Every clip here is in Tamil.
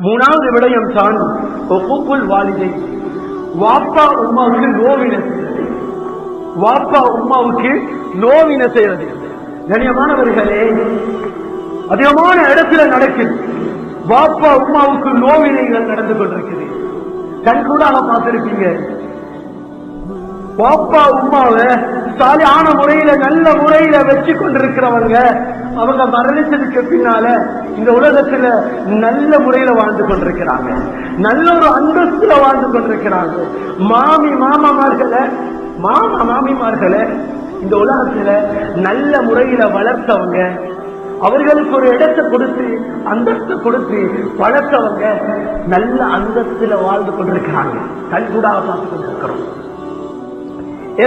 மூணாவது விடயம் தான் ஒப்புக்குள் வாலிதை. வாப்பா உம்மாவுக்கு நோவின செய்வது. வாப்பா உம்மாவுக்கு நோவின செய்வது. கண்ணியமானவர்களே, அதிகமான இடத்துல நடக்குது. வாப்பா உம்மாவுக்கு நோவினைகள் நடந்து கொண்டிருக்குது. கண்கூடாக பார்த்திருப்பீங்க. வாப்பா உம்மாவை சாலியான முறையில நல்ல முறையில வச்சு கொண்டிருக்கிறவங்க அவங்க மரணிச்சதுக்கு பின்னால இந்த உலகத்துல நல்ல முறையில வாழ்ந்து கொண்டிருக்கிறாங்க. நல்ல ஒரு அந்தஸ்துல வாழ்ந்து கொண்டிருக்கிறாங்க. மாமிமார்களை இந்த உலகத்துல நல்ல முறையில வளர்த்தவங்க, அவர்களுக்கு ஒரு இடத்தை கொடுத்து அந்தஸ்து கொடுத்து வளர்த்தவங்க நல்ல அந்தஸ்துல வாழ்ந்து கொண்டிருக்கிறாங்க. கண்கூடாக பார்த்து கொண்டிருக்கிறோம்.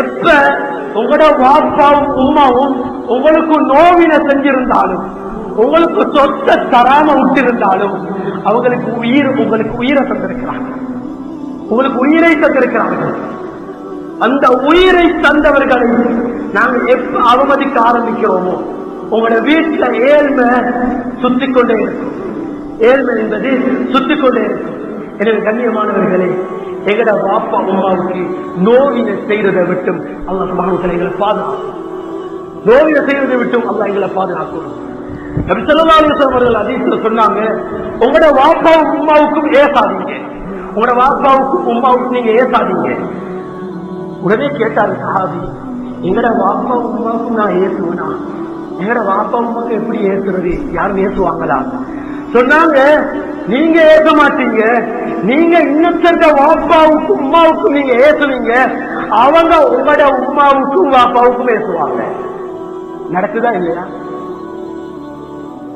எப்ப உங்களோட வாப்பாவும் உம்மாவும் உங்களுக்கு நோவின செஞ்சிருந்தாலும், உங்களுக்கு சொத்தை தராம விட்டிருந்தாலும், உங்களுக்கு உயிரை தந்திருக்கிறாங்க. உங்களுக்கு உயிரை தந்திருக்கிறார்கள். அந்த உயிரை தந்தவர்களை நாங்கள் எப்ப அவமதிக்க ஆரம்பிக்கிறோமோ, உங்களோட வீட்டுல ஏழ்மை சுத்திக்கொண்டே இருக்கும். ஏழ்மை என்பது சுத்திக்கொண்டே இருக்கும். எனவே கண்ணியமானவர்களே, எங்கட வாப்பா உம்மாவுக்கு நோவினை செய்யறதை விட்டும் அல்லாஹ் சுப்ஹானஹு வ தஆலா எங்களை பாதுகாக்கும். நோவினை செய்யறதை விட்டும் அல்லாஹ் எங்களை பாதுகாக்கும். நபி ஸல்லல்லாஹு அலைஹி வஸல்லம் அவர்கள் ஹதீஸ்ல சொன்னாங்க, உங்களோட வாப்பாவும் உம்மாவுக்கும் ஏசாதீங்க. உங்களோட வாப்பாவுக்கும் உம்மாவுக்கும் நீங்க ஏசாதீங்க. உடனே கேட்டாரு சஹாபி, எங்கட வாப்பா உம்மாவுக்கும் நான் ஏசுவேனா? எங்கட வாப்பா உம்மாவுக்கு எப்படி ஏசுறது? யாரும் ஏசுவாங்களா? சொன்னாங்க, நீங்க ஏச மாட்டீங்க. நீங்க இன்னொருத்த வாப்பாவுக்கும் உம்மாவுக்கும் நீங்க ஏசுவீங்க, அவங்க உங்களோட உம்மாவுக்கும் வாப்பாவுக்கும் ஏசுவாங்க. நடக்குதா இல்லையா?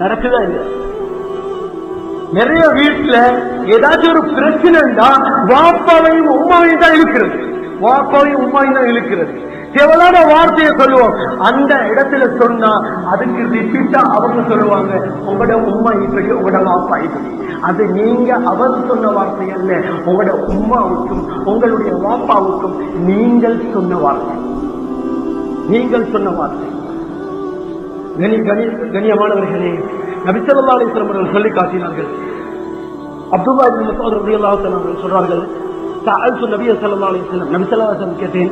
நடக்குதா இல்லையா? நிறைய வீட்டுல ஏதாச்சும் ஒரு பிரச்சனைன்னா வாப்பாவையும் உம்மாவையும் தான் இழுக்கிறது. வாப்பாவையும் உம்மாவையும் தான் இழுக்கிறது. தேவையான வார்த்தையை சொல்லுவோம். அந்த இடத்துல சொன்னா அதுக்கு ரிப்பீட்டா அவங்க சொல்லுவாங்க, உங்களோட உம்மா இப்படி, உங்களோட வாப்பா இப்படி. அது நீங்க அவர் சொன்ன வார்த்தை அல்ல, உங்களோட உம்மாவுக்கும் உங்களுடைய வாப்பாவுக்கும் நீங்கள் சொன்ன வார்த்தை. நீங்கள் சொன்ன வார்த்தை. கண்ணியமானவர்களே, நபி ஸல்லல்லாஹு அலைஹி வஸல்லம் அவர்கள் சொல்லி காட்டினார்கள். அப்துல்லாஹ் இப்னு மஸ்ஊத் ரலியல்லாஹு தஆலா அவர்கள் சொல்றார்கள், சஅல்து நபிய ஸல்லல்லாஹு அலைஹி வஸல்லம், நபி ஸல்லல்லாஹு அலைஹி வஸல்லம் கேட்டேன்,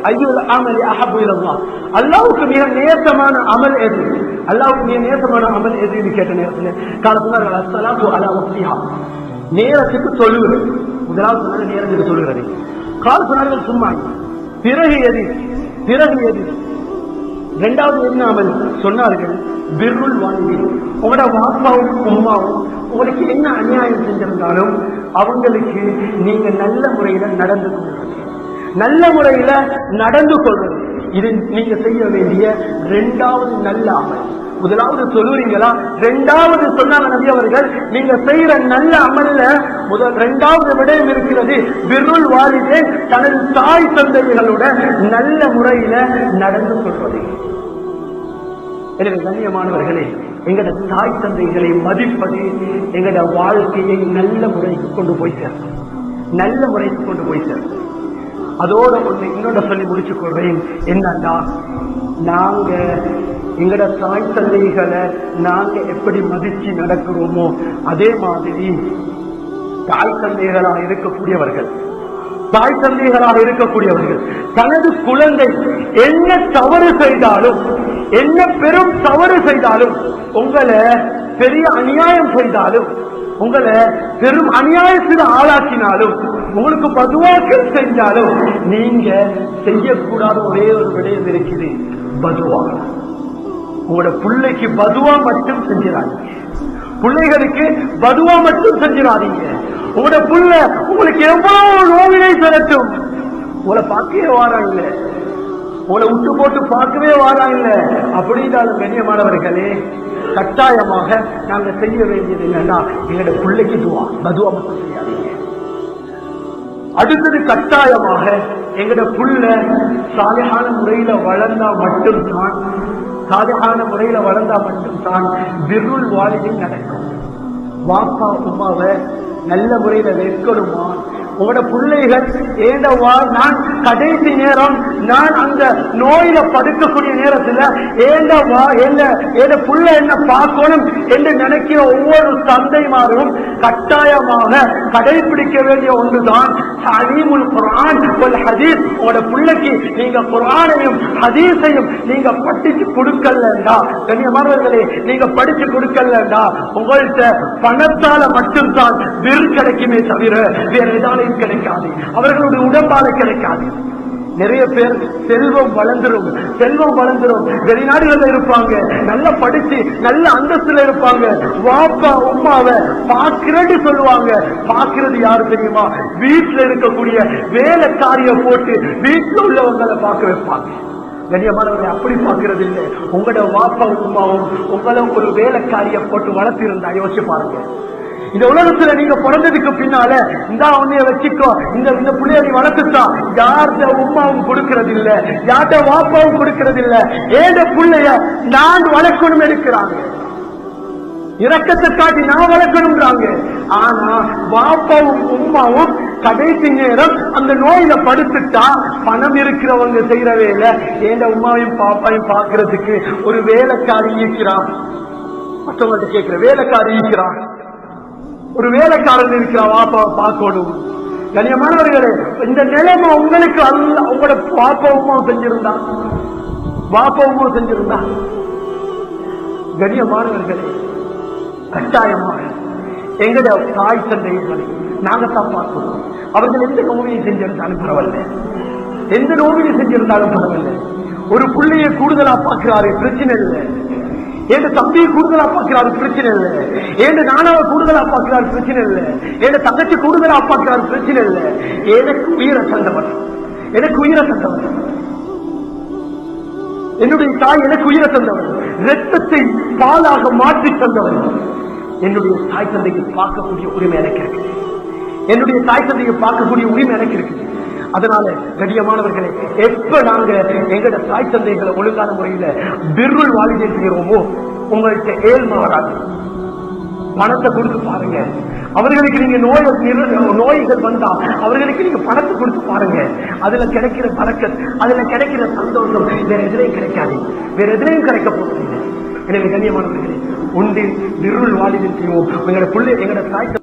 அய்யுல் அமலி அஹப்பு இலல்லாஹ், அல்லாஹ்வுக்கு மிக நேசமான அமல் எது? அல்லாஹ்வுக்கு மிக நேசமான அமல் எதுன்னு கேட்ட நேரத்தில் சொன்னார்கள், அஸ்ஸலாத்து அலா வக்திஹா, நேரத்துக்கு தொழுவது. முதலாவது சொன்னாங்க நேரத்துக்கு தொழுகிறது. சொன்னார்கள் சும்மா. பிறகு எது? பிறகு எது? இரண்டாவது என்ன அமல் சொன்னார்கள்? பிர்ருல் வாலிதைன். உங்களோட வாப்பாவும் உம்மாவும் உங்களுக்கு என்ன அநியாயம் செஞ்சிருந்தாலும் அவங்களுக்கு நீங்க நல்ல முறையில நடந்து கொள்வது. நல்ல முறையில நடந்து கொள்வது இது நீங்க செய்ய வேண்டிய இரண்டாவது நல்ல அமல். முதலாவது சொல்லுறீங்களா? இரண்டாவது சொன்னாங்க நபி அவர்கள், நீங்க செய்யற நல்ல அமல்ல இரண்டாவது விடயம் இருக்கிறது, பிர்ருல் வாலிதைன், தனது தாய் தந்தைகளோட நல்ல முறையில நடந்து கொள்வது. எனவே கண்ணியமானவர்களே, எங்கட தாய் தந்தைகளை மதிப்பது எங்கட வாழ்க்கையை நல்ல முறைக்கு கொண்டு போய் சேர்க்கும். நல்ல முறைக்கு கொண்டு போய் சேர்க்கும். அதோட ஒண்ணு இன்னொன்று சொல்லி முடிச்சு கொள்றேன். என்னன்னா, நாங்க எங்கட தாய் தந்தைகளை நாங்க எப்படி மதிச்சு நடக்கிறோமோ அதே மாதிரி தாய் தந்தைகளாக இருக்கக்கூடியவர்கள் தனது குழந்தை என்ன தவறு செய்தாலும், என்ன பெரும் தவறு செய்தாலும், உங்களை பெரிய அநியாயம் செய்தாலும், உங்களை பெரும் அநியாயத்தில் ஆளாக்கினாலும், உங்களுக்கு பதுவாக்கள் செஞ்சாலும், நீங்க செய்யக்கூடாத ஒரே ஒரு விடயம் இருக்குது, பதுவா. உங்களோட பிள்ளைக்கு பதுவா மட்டும் செஞ்சிடாதீங்க. பிள்ளைகளுக்கு பதுவா மட்டும் செஞ்சிடாதீங்க. உங்களோட புள்ள உங்களுக்கு எவ்வளவு நோவினை செலுத்தும், உங்களை பார்க்கவே வாராங்க, உங்களை விட்டு போட்டு பார்க்கவே வாராங்க. அப்படின்னாலும் கண்ணியமானவர்களே, கட்டாயமாக நாங்க செய்ய வேண்டியது என்னன்னா, எங்களோட பிள்ளைக்கு பதுவா மட்டும் செய்யாதீங்க. அடுத்தது கட்டாயமாக எங்களோட புள்ள சாலிஹான முறையில வளர்ந்தா மட்டும்தான் பிர்ருல் வாலிதைன் நடக்கும். வாப்பா உம்மாவை நல்ல முறையில வைக்கணுமா? உங்களோட பிள்ளைகள் நான் கடைசி நேரம் நான் அந்த நோயில படுக்கக்கூடிய நேரத்துல புள்ள என்ன பார்க்கணும் என்று நினைக்கிற ஒவ்வொரு தந்தைமாரும் கட்டாயமாக கடைபிடிக்க வேண்டிய ஒன்றுதான் தலீமுல் குர்ஆன் வல் ஹதீஸ். உங்களோட பிள்ளைக்கு நீங்க குர்ஆனையும் ஹதீஸையும் நீங்க படிச்சு கொடுக்கலண்டா, கண்ணியமானவர்களே, நீங்க படிச்சு கொடுக்கலண்டா உங்கள்கிட்ட பணத்தால மட்டும்தான் விருது கிடைக்குமே தவிர வேற எதாலையும் கிடைக்காது, அவர்களுடைய உடம்பால கிடைக்காது. நிறைய பேர் செல்வம் வளர்ந்துரும் வெளிநாடுகள்ல இருப்பாங்க, நல்லா படிச்சு நல்ல அந்தஸ்துல இருப்பாங்க, வாப்பா உம்மாவை பாக்குறது சொல்லுவாங்க. பாக்குறது யாரு தெரியுமா? வீட்டுல இருக்கக்கூடிய வேலைக்காரிய போட்டு வீட்டுல உள்ளவங்களை பார்க்க வைப்பாங்க. கண்ணியமானவர்களை அப்படி பார்க்கிறது இல்லை. உங்களோட வாப்பா உம்மாவும் உங்களை ஒரு வேலைக்காரிய போட்டு வளர்த்திருந்தா யோசிச்சு பாருங்க. இந்த உலகத்துல நீங்க பிறந்ததுக்கு பின்னால இந்த உன்னைய வச்சுக்கோ, இந்த புள்ளைய நீ வளர்த்துட்டா யார்கிட்ட உமாவும் கொடுக்கறது இல்ல, யார்கிட்ட வாப்பாவும் கொடுக்கறது இல்ல, ஏத புள்ளைய நான் வளர்க்கணும் இருக்கிறாங்க, இரக்கத்தை காட்டி நான் வளர்க்கணும்ன்றாங்க. ஆனா வாப்பாவும் உமாவும் கடைசி நேரம் அந்த நோயில படுத்துட்டா பணம் இருக்கிறவங்க செய்யற வேலை ஏண்ட உமாவையும் பாப்பாவையும் பாக்குறதுக்கு ஒரு வேலைக்காரி இருக்கிறான், மற்றவங்கள்ட்ட கேட்கிற வேலைக்காரி இருக்கிறான், ஒரு வேலைக்காரன் இருக்கிறான், வாப்பாவை பார்க்கணும். கண்ணியமானவர்களே, இந்த நிலைமை உங்களுக்கு அல்ல, உங்களோட வாப்பாவும் செஞ்சிருந்தா கண்ணியமானவர்களே, கட்டாயமாக எங்களுடைய தாய் தந்தைகளை நாங்கத்தான் பார்க்கணும். அவர்கள் எந்த நோவியை செஞ்சிருந்தாலும் பரவாயில்ல, எந்த நோவியை செஞ்சிருந்தாலும் பரவாயில்ல. ஒரு பிள்ளையை கூடுதலா பார்க்கிறாரு, பிரச்சனை இல்லை. ஏன் தம்பியை கூடுதலா பார்க்கிறாரு, பிரச்சனை இல்லை. ஏன் நானாவை கூடுதலா பார்க்கிறாரு, பிரச்சனை இல்லை. ஏன் தங்கச்சி கூடுதலா பார்க்கிறாரு, பிரச்சனை இல்லை. எனக்கு உயிரை தந்தவர், என்னுடைய தாய் எனக்கு உயிரை தந்தவர், ரத்தத்தை பாலாக மாற்றி தந்தவர். என்னுடைய தாய் தந்தைக்கு பார்க்கக்கூடிய உரிமை எனக்கு இருக்கு, என்னுடைய தாய் தந்தையை பார்க்கக்கூடிய உரிமை எனக்கு இருக்குது. அதனால கண்ணியமானவர்களே, எப்ப நாங்க எங்கட தாய் தந்தைகளை ஒழுங்கான முறையில பிர்ருல் வாலிதைன் செய்யறோமோ உங்கள்கிட்ட ஏழ்மை வராது. பணத்தை கொடுத்து பாருங்க, அவர்களுக்கு நீங்க நோய்கள் வந்தா அவர்களுக்கு நீங்க பணத்தை கொடுத்து பாருங்க. அதுல கிடைக்கிற பறக்கத், அதுல கிடைக்கிற சந்தோஷம் வேற எதிரையும் கிடைக்காது, வேற எதிரையும் கிடைக்க போறது. எனவே கண்ணியமானவர்களே, ஒன்றில் பிர்ருல் வாலிதைன் செய்வோம். எங்கட பிள்ளை எங்கட தாய்